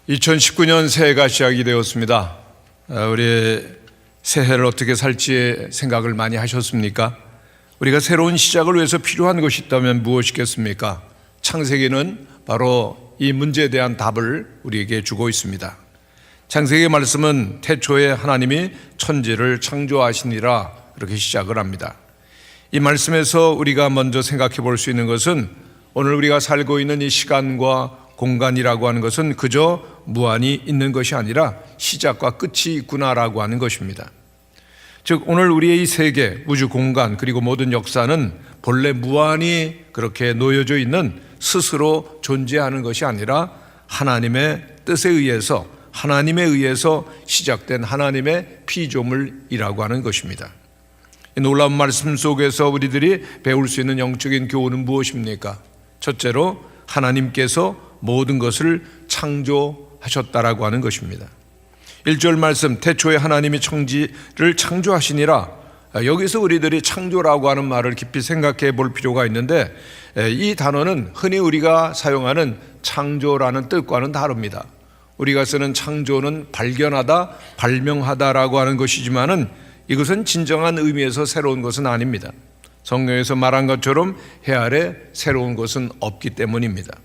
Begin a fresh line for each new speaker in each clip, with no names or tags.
2019년 새해가 시작이 되었습니다. 우리 새해를 어떻게 살지에 생각을 많이 하셨습니까? 우리가 새로운 시작을 위해서 필요한 것이 있다면 무엇이겠습니까? 창세기는 바로 이 문제에 대한 답을 우리에게 주고 있습니다. 창세기 말씀은 태초에 하나님이 천지를 창조하시니라 이렇게 시작을 합니다. 이 말씀에서 우리가 먼저 생각해 볼 수 있는 것은 오늘 우리가 살고 있는 이 시간과 공간이라고 하는 것은 그저 무한히 있는 것이 아니라 시작과 끝이 있구나라고 하는 것입니다. 즉 오늘 우리의 이 세계, 우주 공간 그리고 모든 역사는 본래 무한히 그렇게 놓여져 있는 스스로 존재하는 것이 아니라 하나님의 뜻에 의해서 시작된 하나님의 피조물이라고 하는 것입니다. 이 놀라운 말씀 속에서 우리들이 배울 수 있는 영적인 교훈은 무엇입니까? 첫째로 하나님께서 모든 것을 창조하셨다라고 하는 것입니다. 1절 말씀, 태초에 하나님이 천지를 창조하시니라. 여기서 우리들이 창조라고 하는 말을 깊이 생각해 볼 필요가 있는데, 이 단어는 흔히 우리가 사용하는 창조라는 뜻과는 다릅니다. 우리가 쓰는 창조는 발견하다, 발명하다라고 하는 것이지만은 이것은 진정한 의미에서 새로운 것은 아닙니다. 성경에서 말한 것처럼 해 아래 새로운 것은 없기 때문입니다.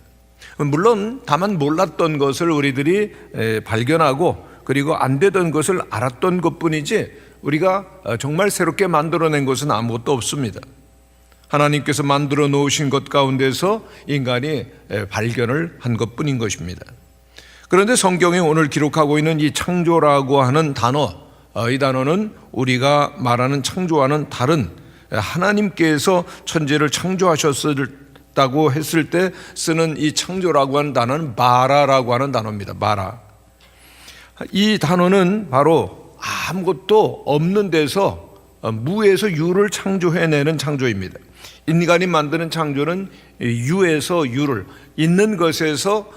물론 다만 몰랐던 것을 우리들이 발견하고 그리고 안 되던 것을 알았던 것뿐이지 우리가 정말 새롭게 만들어낸 것은 아무것도 없습니다. 하나님께서 만들어 놓으신 것 가운데서 인간이 발견을 한 것뿐인 것입니다. 그런데 성경이 오늘 기록하고 있는 이 창조라고 하는 단어, 이 단어는 우리가 말하는 창조와는 다른 하나님께서 천지를 창조하셨다고 했을 때 쓰는 이 창조라고 하는 단어는 바라라고 하는 단어입니다. 바라. 이 단어는 바로 아무것도 없는 데서 무에서 유를 창조해내는 창조입니다. 인간이 만드는 창조는 유에서 유를, 있는 것에서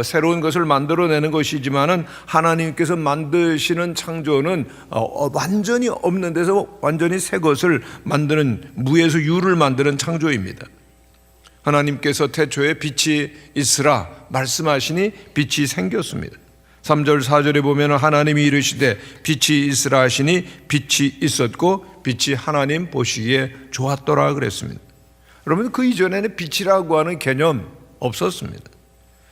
새로운 것을 만들어내는 것이지만은 하나님께서 만드시는 창조는 완전히 없는 데서 완전히 새 것을 만드는, 무에서 유를 만드는 창조입니다. 하나님께서 태초에 빛이 있으라 말씀하시니 빛이 생겼습니다. 3절 4절에 보면 하나님이 이르시되 빛이 있으라 하시니 빛이 있었고 빛이 하나님 보시기에 좋았더라 그랬습니다. 여러분, 그 이전에는 빛이라고 하는 개념 없었습니다.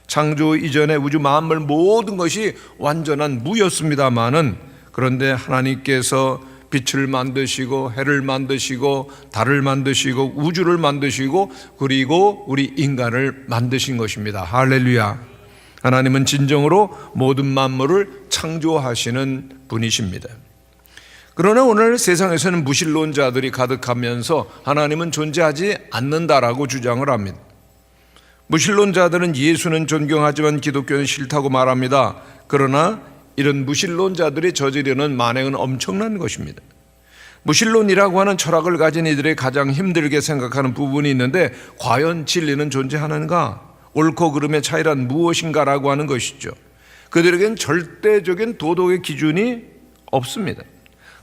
창조 이전에 우주 만물 모든 것이 완전한 무였습니다마는, 그런데 하나님께서 빛을 만드시고 해를 만드시고 달을 만드시고 우주를 만드시고 그리고 우리 인간을 만드신 것입니다. 할렐루야. 하나님은 진정으로 모든 만물을 창조하시는 분이십니다. 그러나 오늘 세상에서는 무신론자들이 가득하면서 하나님은 존재하지 않는다라고 주장을 합니다. 무신론자들은 예수는 존경하지만 기독교는 싫다고 말합니다. 그러나 이런 무신론자들이 저지르는 만행은 엄청난 것입니다. 무신론이라고 하는 철학을 가진 이들이 가장 힘들게 생각하는 부분이 있는데, 과연 진리는 존재하는가? 옳고 그름의 차이란 무엇인가라고 하는 것이죠. 그들에겐 절대적인 도덕의 기준이 없습니다.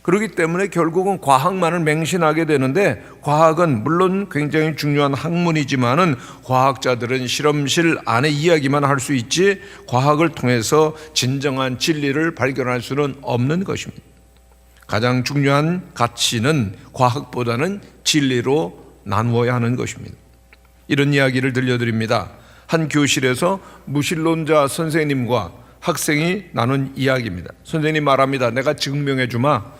그렇기 때문에 결국은 과학만을 맹신하게 되는데, 과학은 물론 굉장히 중요한 학문이지만은 과학자들은 실험실 안에 이야기만 할 수 있지 과학을 통해서 진정한 진리를 발견할 수는 없는 것입니다. 가장 중요한 가치는 과학보다는 진리로 나누어야 하는 것입니다. 이런 이야기를 들려드립니다. 한 교실에서 무신론자 선생님과 학생이 나눈 이야기입니다. 선생님이 말합니다. 내가 증명해 주마.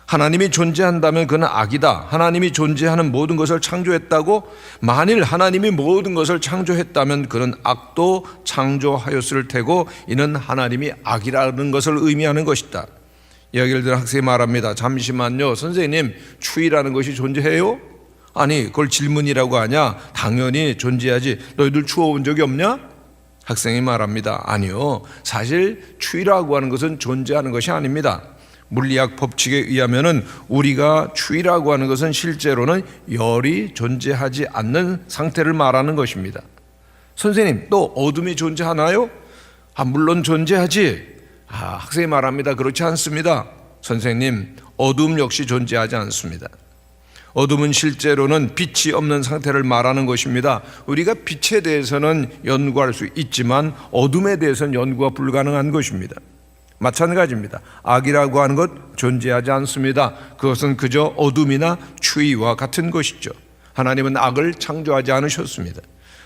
하나님이 존재한다면 그는 악이다. 하나님이 존재하는 모든 것을 창조했다고? 만일 하나님이 모든 것을 창조했다면 그는 악도 창조하였을 테고 이는 하나님이 악이라는 것을 의미하는 것이다. 이야기를 들은 학생이 말합니다. 잠시만요. 선생님, 추위라는 것이 존재해요? 아니, 그걸 질문이라고 하냐? 당연히 존재하지. 너희들 추워본 적이 없냐? 학생이 말합니다. 아니요. 사실 추위라고 하는 것은 존재하는 것이 아닙니다. 물리학 법칙에 의하면은 우리가 추위라고 하는 것은 실제로는 열이 존재하지 않는 상태를 말하는 것입니다. 선생님, 또 어둠이 존재하나요? 물론 존재하지. 학생이 말합니다. 그렇지 않습니다. 선생님, 어둠 역시 존재하지 않습니다. 어둠은 실제로는 빛이 없는 상태를 말하는 것입니다. 우리가 빛에 대해서는 연구할 수 있지만 어둠에 대해서는 연구가 불가능한 것입니다. 마찬가지입니다. 악이라고 하는 것 존재하지 않습니다. 그것은 그저 어둠이나 추위와 같은 것이죠. 하나님은 악을 창조하지 않으셨습니다.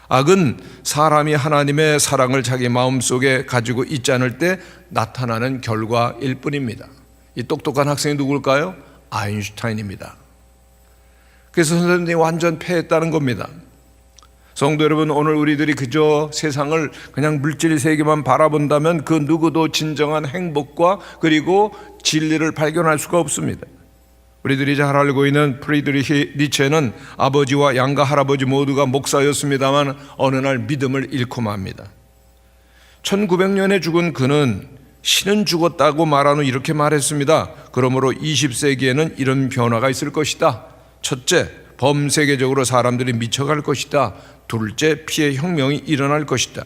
악은 사람이 하나님의 사랑을 자기 마음속에 가지고 있지 않을 때 나타나는 결과일 뿐입니다. 이 똑똑한 학생이 누굴까요? 아인슈타인입니다. 그래서 선생님이 완전 패했다는 겁니다. 성도 여러분, 오늘 우리들이 그저 세상을 그냥 물질 세계만 바라본다면 그 누구도 진정한 행복과 그리고 진리를 발견할 수가 없습니다. 우리들이 잘 알고 있는 프리드리히 니체는 아버지와 양가 할아버지 모두가 목사였습니다만 어느 날 믿음을 잃고 맙니다. 1900년에 죽은 그는 신은 죽었다고 말한 후 이렇게 말했습니다. 그러므로 20세기에는 이런 변화가 있을 것이다. 첫째, 범세계적으로 사람들이 미쳐갈 것이다. 둘째, 피해 혁명이 일어날 것이다.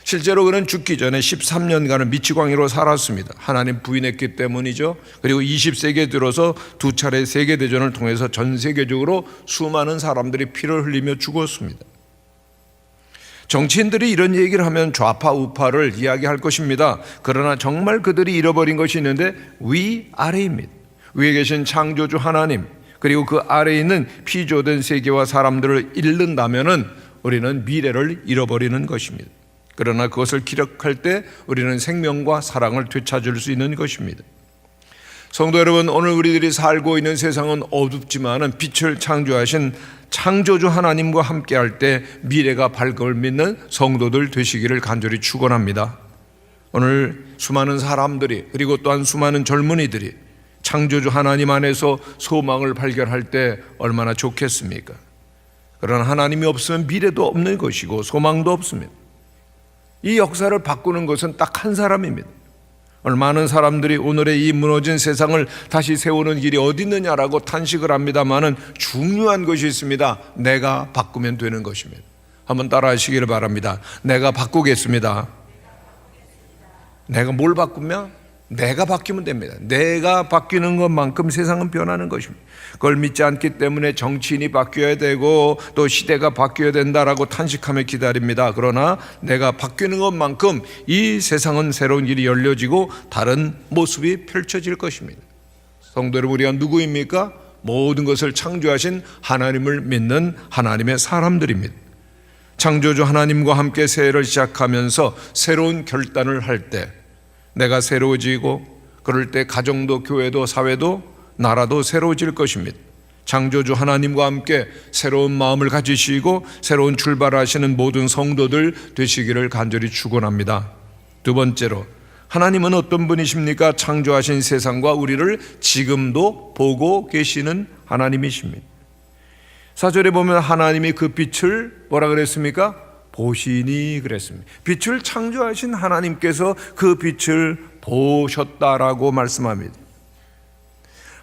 실제로 그는 죽기 전에 13년간을 미치광이로 살았습니다. 하나님 부인했기 때문이죠. 그리고 20세기에 들어서 두 차례 세계대전을 통해서 전 세계적으로 수많은 사람들이 피를 흘리며 죽었습니다. 정치인들이 이런 얘기를 하면 좌파 우파를 이야기할 것입니다. 그러나 정말 그들이 잃어버린 것이 있는데 위아래입니다. 위에 계신 창조주 하나님, 그리고 그 아래에 있는 피조된 세계와 사람들을 잃는다면은 우리는 미래를 잃어버리는 것입니다. 그러나 그것을 기록할 때 우리는 생명과 사랑을 되찾을 수 있는 것입니다. 성도 여러분, 오늘 우리들이 살고 있는 세상은 어둡지만은 빛을 창조하신 창조주 하나님과 함께할 때 미래가 밝음을 믿는 성도들 되시기를 간절히 축원합니다. 오늘 수많은 사람들이 그리고 또한 수많은 젊은이들이 창조주 하나님 안에서 소망을 발견할 때 얼마나 좋겠습니까? 그러나 하나님이 없으면 미래도 없는 것이고 소망도 없습니다. 이 역사를 바꾸는 것은 딱 한 사람입니다. 많은 사람들이 오늘의 이 무너진 세상을 다시 세우는 길이 어디 있느냐라고 탄식을 합니다만은 중요한 것이 있습니다. 내가 바꾸면 되는 것입니다. 한번 따라 하시기를 바랍니다. 내가 바꾸겠습니다. 내가 뭘 바꾸면? 내가 바뀌면 됩니다. 내가 바뀌는 것만큼 세상은 변하는 것입니다. 그걸 믿지 않기 때문에 정치인이 바뀌어야 되고 또 시대가 바뀌어야 된다라고 탄식하며 기다립니다. 그러나 내가 바뀌는 것만큼 이 세상은 새로운 길이 열려지고 다른 모습이 펼쳐질 것입니다. 성도 여러분, 우리가 누구입니까? 모든 것을 창조하신 하나님을 믿는 하나님의 사람들입니다. 창조주 하나님과 함께 새해를 시작하면서 새로운 결단을 할 때 내가 새로워지고 그럴 때 가정도 교회도 사회도 나라도 새로워질 것입니다. 창조주 하나님과 함께 새로운 마음을 가지시고 새로운 출발하시는 모든 성도들 되시기를 간절히 축원합니다. 두 번째로, 하나님은 어떤 분이십니까? 창조하신 세상과 우리를 지금도 보고 계시는 하나님이십니다. 4절에 보면 하나님이 그 빛을 뭐라 그랬습니까? 보시니 그랬습니다. 빛을 창조하신 하나님께서 그 빛을 보셨다라고 말씀합니다.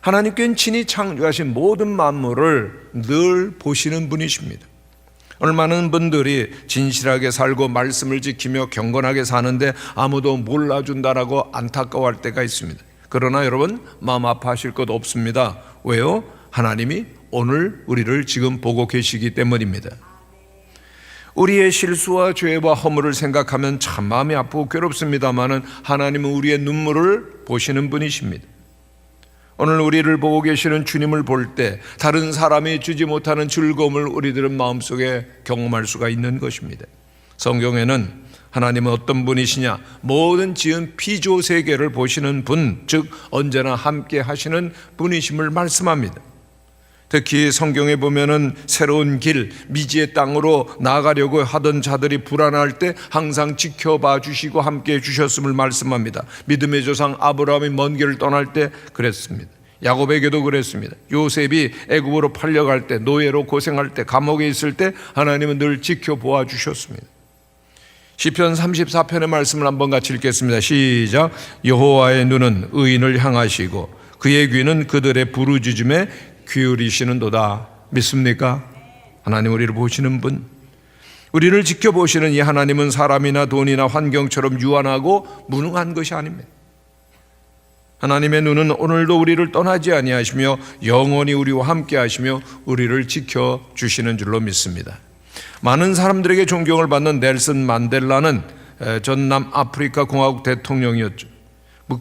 하나님께는 친히 창조하신 모든 만물을 늘 보시는 분이십니다. 오늘 많은 분들이 진실하게 살고 말씀을 지키며 경건하게 사는데 아무도 몰라준다라고 안타까워할 때가 있습니다. 그러나 여러분, 마음 아파하실 것 없습니다. 왜요? 하나님이 오늘 우리를 지금 보고 계시기 때문입니다. 우리의 실수와 죄와 허물을 생각하면 참 마음이 아프고 괴롭습니다마는 하나님은 우리의 눈물을 보시는 분이십니다. 오늘 우리를 보고 계시는 주님을 볼 때 다른 사람이 주지 못하는 즐거움을 우리들은 마음속에 경험할 수가 있는 것입니다. 성경에는 하나님은 어떤 분이시냐? 모든 지은 피조 세계를 보시는 분, 즉 언제나 함께 하시는 분이심을 말씀합니다. 특히 성경에 보면은 새로운 길, 미지의 땅으로 나아가려고 하던 자들이 불안할 때 항상 지켜봐 주시고 함께 해 주셨음을 말씀합니다. 믿음의 조상 아브라함이 먼 길을 떠날 때 그랬습니다. 야곱에게도 그랬습니다. 요셉이 애굽으로 팔려갈 때, 노예로 고생할 때, 감옥에 있을 때 하나님은 늘 지켜보아 주셨습니다. 시편 34편의 말씀을 한번 같이 읽겠습니다. 시작. 여호와의 눈은 의인을 향하시고 그의 귀는 그들의 부르짖음에 기울이시는도다. 믿습니까? 하나님 우리를 보시는 분, 우리를 지켜보시는 이 하나님은 사람이나 돈이나 환경처럼 유한하고 무능한 것이 아닙니다. 하나님의 눈은 오늘도 우리를 떠나지 아니하시며 영원히 우리와 함께 하시며 우리를 지켜주시는 줄로 믿습니다. 많은 사람들에게 존경을 받는 넬슨 만델라는 전남 아프리카 공화국 대통령이었죠.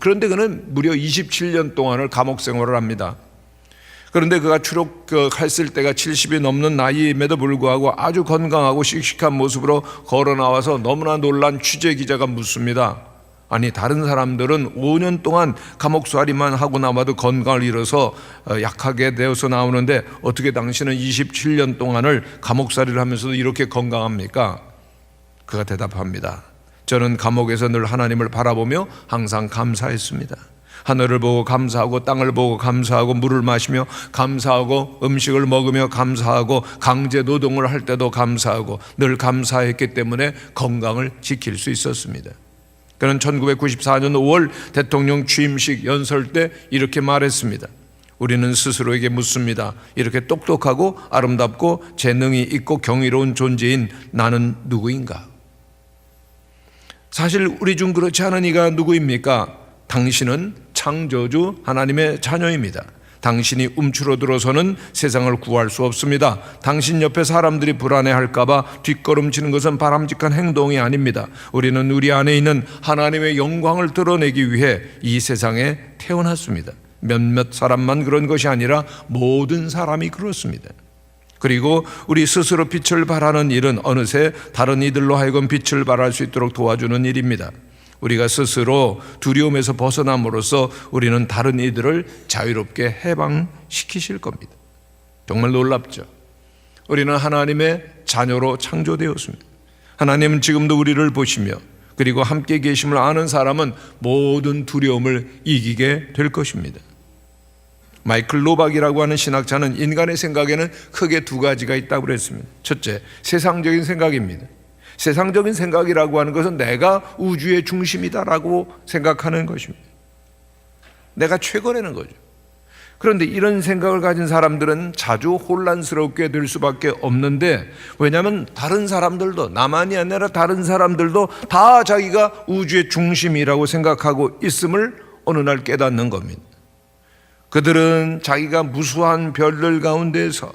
그런데 그는 무려 27년 동안을 감옥 생활을 합니다. 그런데 그가 추록했을 때가 70이 넘는 나이임에도 불구하고 아주 건강하고 씩씩한 모습으로 걸어 나와서 너무나 놀란 취재 기자가 묻습니다. 아니, 다른 사람들은 5년 동안 감옥살이만 하고 나와도 건강을 잃어서 약하게 되어서 나오는데 어떻게 당신은 27년 동안을 감옥살이를 하면서도 이렇게 건강합니까? 그가 대답합니다. 저는 감옥에서 늘 하나님을 바라보며 항상 감사했습니다. 하늘을 보고 감사하고 땅을 보고 감사하고 물을 마시며 감사하고 음식을 먹으며 감사하고 강제 노동을 할 때도 감사하고 늘 감사했기 때문에 건강을 지킬 수 있었습니다. 그는 1994년 5월 대통령 취임식 연설 때 이렇게 말했습니다. 우리는 스스로에게 묻습니다. 이렇게 똑똑하고 아름답고 재능이 있고 경이로운 존재인 나는 누구인가? 사실 우리 중 그렇지 않은 이가 누구입니까? 당신은 창조주 하나님의 자녀입니다. 당신이 움츠러들어서는 세상을 구할 수 없습니다. 당신 옆에 사람들이 불안해할까봐 뒷걸음치는 것은 바람직한 행동이 아닙니다. 우리는 우리 안에 있는 하나님의 영광을 드러내기 위해 이 세상에 태어났습니다. 몇몇 사람만 그런 것이 아니라 모든 사람이 그렇습니다. 그리고 우리 스스로 빛을 발하는 일은 어느새 다른 이들로 하여금 빛을 발할 수 있도록 도와주는 일입니다. 우리가 스스로 두려움에서 벗어남으로써 우리는 다른 이들을 자유롭게 해방시키실 겁니다. 정말 놀랍죠? 우리는 하나님의 자녀로 창조되었습니다. 하나님은 지금도 우리를 보시며 그리고 함께 계심을 아는 사람은 모든 두려움을 이기게 될 것입니다. 마이클 로박이라고 하는 신학자는 인간의 생각에는 크게 두 가지가 있다고 그랬습니다. 첫째, 세상적인 생각입니다. 세상적인 생각이라고 하는 것은 내가 우주의 중심이다라고 생각하는 것입니다. 내가 최고라는 거죠. 그런데 이런 생각을 가진 사람들은 자주 혼란스럽게 될 수밖에 없는데, 왜냐하면 다른 사람들도, 나만이 아니라 다른 사람들도 다 자기가 우주의 중심이라고 생각하고 있음을 어느 날 깨닫는 겁니다. 그들은 자기가 무수한 별들 가운데서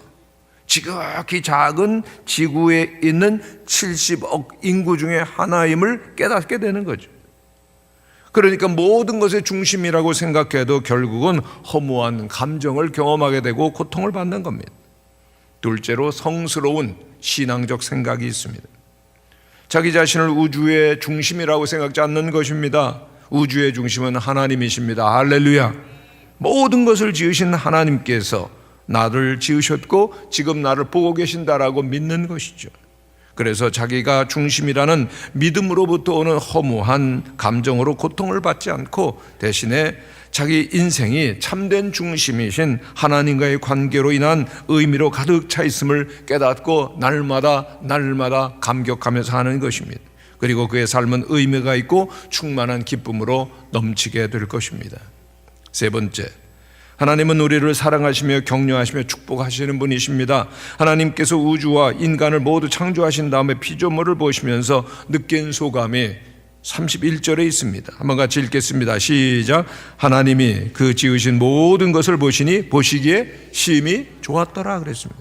지극히 작은 지구에 있는 70억 인구 중에 하나임을 깨닫게 되는 거죠. 그러니까 모든 것의 중심이라고 생각해도 결국은 허무한 감정을 경험하게 되고 고통을 받는 겁니다. 둘째로, 성스러운 신앙적 생각이 있습니다. 자기 자신을 우주의 중심이라고 생각지 않는 것입니다. 우주의 중심은 하나님이십니다. 할렐루야. 모든 것을 지으신 하나님께서 나를 지으셨고 지금 나를 보고 계신다라고 믿는 것이죠. 그래서 자기가 중심이라는 믿음으로부터 오는 허무한 감정으로 고통을 받지 않고 대신에 자기 인생이 참된 중심이신 하나님과의 관계로 인한 의미로 가득 차 있음을 깨닫고 날마다 감격하며 사는 것입니다. 그리고 그의 삶은 의미가 있고 충만한 기쁨으로 넘치게 될 것입니다. 세 번째, 하나님은 우리를 사랑하시며 격려하시며 축복하시는 분이십니다. 하나님께서 우주와 인간을 모두 창조하신 다음에 피조물을 보시면서 느낀 소감이 31절에 있습니다. 한번 같이 읽겠습니다. 시작. 하나님이 그 지으신 모든 것을 보시니 보시기에 심히 좋았더라 그랬습니다.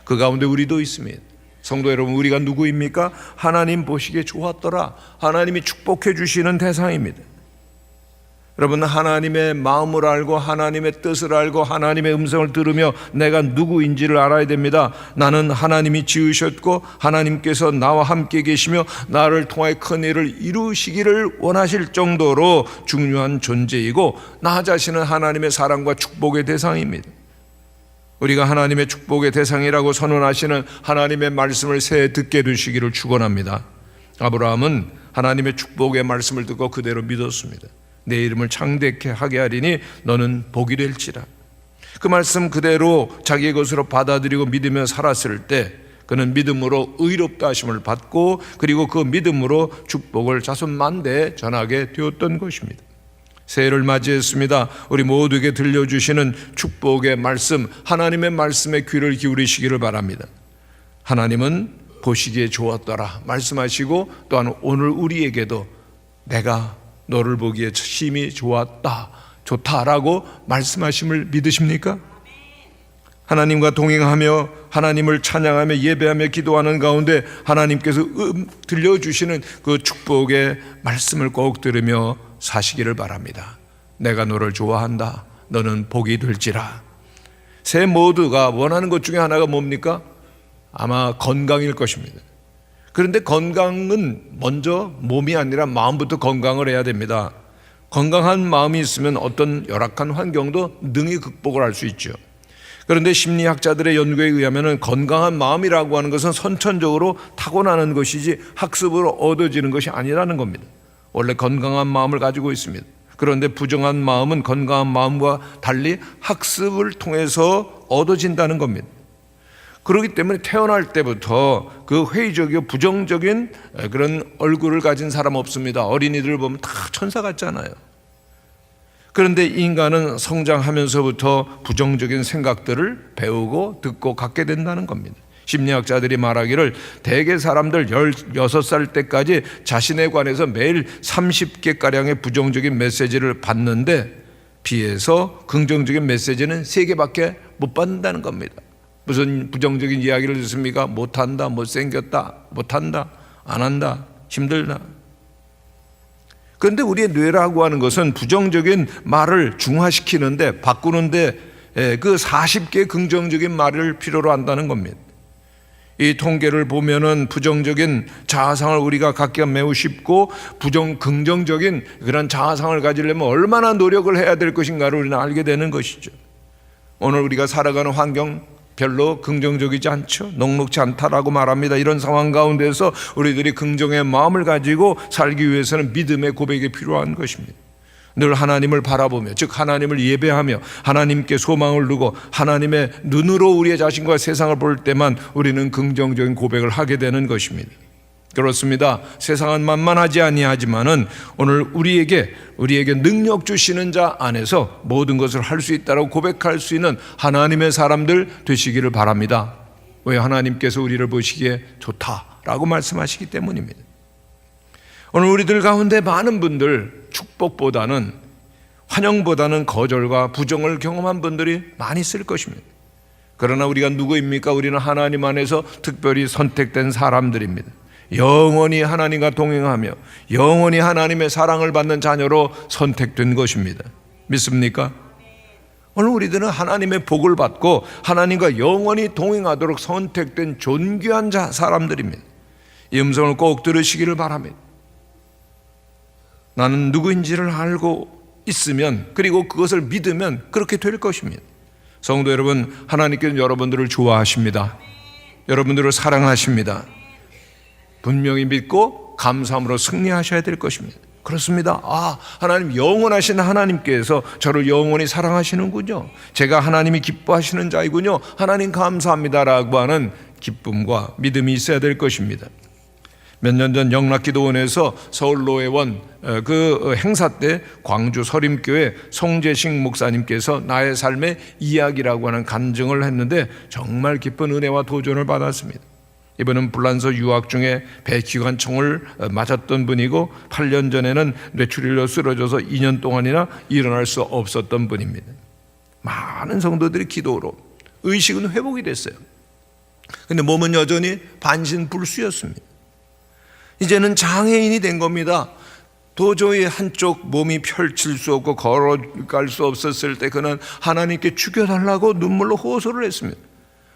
그 가운데 우리도 있습니다. 성도 여러분, 우리가 누구입니까? 하나님 보시기에 좋았더라. 하나님이 축복해 주시는 대상입니다. 여러분, 하나님의 마음을 알고 하나님의 뜻을 알고 하나님의 음성을 들으며 내가 누구인지를 알아야 됩니다. 나는 하나님이 지으셨고 하나님께서 나와 함께 계시며 나를 통하여 큰 일을 이루시기를 원하실 정도로 중요한 존재이고 나 자신은 하나님의 사랑과 축복의 대상입니다. 우리가 하나님의 축복의 대상이라고 선언하시는 하나님의 말씀을 새해 듣게 되시기를 축원합니다. 아브라함은 하나님의 축복의 말씀을 듣고 그대로 믿었습니다. 내 이름을 창대케 하게 하리니 너는 복이 될지라. 그 말씀 그대로 자기의 것으로 받아들이고 믿으며 살았을 때 그는 믿음으로 의롭다 하심을 받고 그리고 그 믿음으로 축복을 자손 만대에 전하게 되었던 것입니다. 새해를 맞이했습니다. 우리 모두에게 들려주시는 축복의 말씀, 하나님의 말씀에 귀를 기울이시기를 바랍니다. 하나님은 보시기에 좋았더라 말씀하시고 또한 오늘 우리에게도 내가 너를 보기에 심히 좋았다 좋다라고 말씀하심을 믿으십니까? 하나님과 동행하며 하나님을 찬양하며 예배하며 기도하는 가운데 하나님께서 들려주시는 그 축복의 말씀을 꼭 들으며 사시기를 바랍니다. 내가 너를 좋아한다. 너는 복이 될지라. 새 모두가 원하는 것 중에 하나가 뭡니까? 아마 건강일 것입니다. 그런데 건강은 먼저 몸이 아니라 마음부터 건강을 해야 됩니다. 건강한 마음이 있으면 어떤 열악한 환경도 능히 극복을 할 수 있죠. 그런데 심리학자들의 연구에 의하면 건강한 마음이라고 하는 것은 선천적으로 타고나는 것이지 학습으로 얻어지는 것이 아니라는 겁니다. 원래 건강한 마음을 가지고 있습니다. 그런데 부정한 마음은 건강한 마음과 달리 학습을 통해서 얻어진다는 겁니다. 그렇기 때문에 태어날 때부터 그 회의적이고 부정적인 그런 얼굴을 가진 사람 없습니다. 어린이들 보면 다 천사 같잖아요. 그런데 인간은 성장하면서부터 부정적인 생각들을 배우고 듣고 갖게 된다는 겁니다. 심리학자들이 말하기를 대개 사람들 16살 때까지 자신에 관해서 매일 30개가량의 부정적인 메시지를 받는데 비해서 긍정적인 메시지는 3개밖에 못 받는다는 겁니다. 무슨 부정적인 이야기를 듣습니까? 못한다, 못생겼다, 못한다, 안 한다, 힘들다. 그런데 우리의 뇌라고 하는 것은 부정적인 말을 중화시키는데 바꾸는데 그 40개 긍정적인 말을 필요로 한다는 겁니다. 이 통계를 보면은 부정적인 자아상을 우리가 갖기가 매우 쉽고 긍정적인 그런 자아상을 가지려면 얼마나 노력을 해야 될 것인가를 우리는 알게 되는 것이죠. 오늘 우리가 살아가는 환경 별로 긍정적이지 않죠. 녹록지 않다라고 말합니다. 이런 상황 가운데서 우리들이 긍정의 마음을 가지고 살기 위해서는 믿음의 고백이 필요한 것입니다. 늘 하나님을 바라보며, 즉 하나님을 예배하며 하나님께 소망을 두고 하나님의 눈으로 우리의 자신과 세상을 볼 때만 우리는 긍정적인 고백을 하게 되는 것입니다. 그렇습니다. 세상은 만만하지 아니하지만은 오늘 우리에게 능력 주시는 자 안에서 모든 것을 할 수 있다고 고백할 수 있는 하나님의 사람들 되시기를 바랍니다. 왜? 하나님께서 우리를 보시기에 좋다라고 말씀하시기 때문입니다. 오늘 우리들 가운데 많은 분들 축복보다는 환영보다는 거절과 부정을 경험한 분들이 많이 있을 것입니다. 그러나 우리가 누구입니까? 우리는 하나님 안에서 특별히 선택된 사람들입니다. 영원히 하나님과 동행하며 영원히 하나님의 사랑을 받는 자녀로 선택된 것입니다. 믿습니까? 오늘 우리들은 하나님의 복을 받고 하나님과 영원히 동행하도록 선택된 존귀한 사람들입니다. 이 음성을 꼭 들으시기를 바랍니다. 나는 누구인지를 알고 있으면, 그리고 그것을 믿으면 그렇게 될 것입니다. 성도 여러분, 하나님께서는 여러분들을 좋아하십니다. 여러분들을 사랑하십니다. 분명히 믿고 감사함으로 승리하셔야 될 것입니다. 그렇습니다. 하나님, 영원하신 하나님께서 저를 영원히 사랑하시는군요. 제가 하나님이 기뻐하시는 자이군요. 하나님 감사합니다라고 하는 기쁨과 믿음이 있어야 될 것입니다. 몇 년 전 영락기도원에서 서울로회원 그 행사 때 광주 서림교회 송재식 목사님께서 나의 삶의 이야기라고 하는 간증을 했는데 정말 깊은 은혜와 도전을 받았습니다. 이분은 불란서 유학 중에 배기관총을 맞았던 분이고 8년 전에는 뇌출혈로 쓰러져서 2년 동안이나 일어날 수 없었던 분입니다. 많은 성도들이 기도로 의식은 회복이 됐어요. 그런데 몸은 여전히 반신불수였습니다. 이제는 장애인이 된 겁니다. 도저히 한쪽 몸이 펼칠 수 없고 걸어갈 수 없었을 때 그는 하나님께 죽여달라고 눈물로 호소를 했습니다.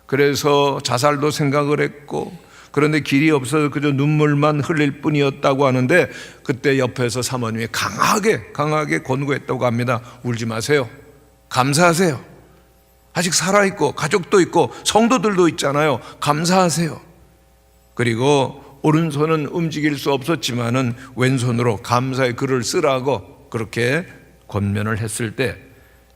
그래서 자살도 생각을 했고, 그런데 길이 없어서 그저 눈물만 흘릴 뿐이었다고 하는데 그때 옆에서 사모님이 강하게 권고했다고 합니다. 울지 마세요. 감사하세요. 아직 살아있고 가족도 있고 성도들도 있잖아요. 감사하세요. 그리고 오른손은 움직일 수 없었지만은 왼손으로 감사의 글을 쓰라고 그렇게 권면을 했을 때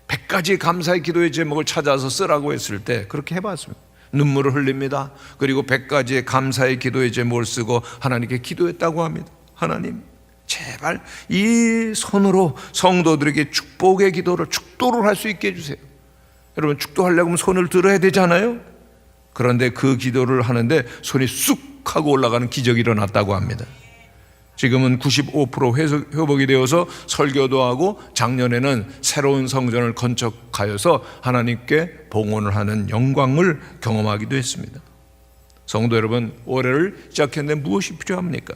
100가지 감사의 기도의 제목을 찾아서 쓰라고 했을 때 그렇게 해봤습니다. 눈물을 흘립니다. 그리고 100가지의 감사의 기도의 제목을 쓰고 하나님께 기도했다고 합니다. 하나님, 제발 이 손으로 성도들에게 축복의 기도를 축도를 할 수 있게 해주세요. 여러분, 축도하려면 손을 들어야 되잖아요. 그런데 그 기도를 하는데 손이 쑥 하고 올라가는 기적이 일어났다고 합니다. 지금은 95% 회복이 되어서 설교도 하고 작년에는 새로운 성전을 건축하여서 하나님께 봉헌을 하는 영광을 경험하기도 했습니다. 성도 여러분, 올해를 시작했는데 무엇이 필요합니까?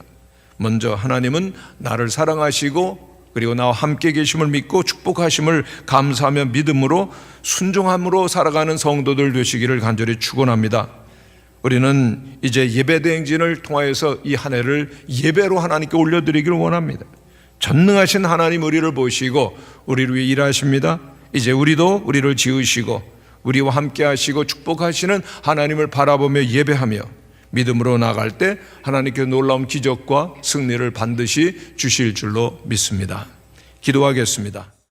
먼저 하나님은 나를 사랑하시고 그리고 나와 함께 계심을 믿고 축복하심을 감사하며 믿음으로 순종함으로 살아가는 성도들 되시기를 간절히 축원합니다. 우리는 이제 예배대행진을 통하여서 이 한 해를 예배로 하나님께 올려드리기를 원합니다. 전능하신 하나님 우리를 보시고 우리를 위해 일하십니다. 이제 우리도 우리를 지으시고 우리와 함께 하시고 축복하시는 하나님을 바라보며 예배하며 믿음으로 나갈 때 하나님께 놀라운 기적과 승리를 반드시 주실 줄로 믿습니다. 기도하겠습니다.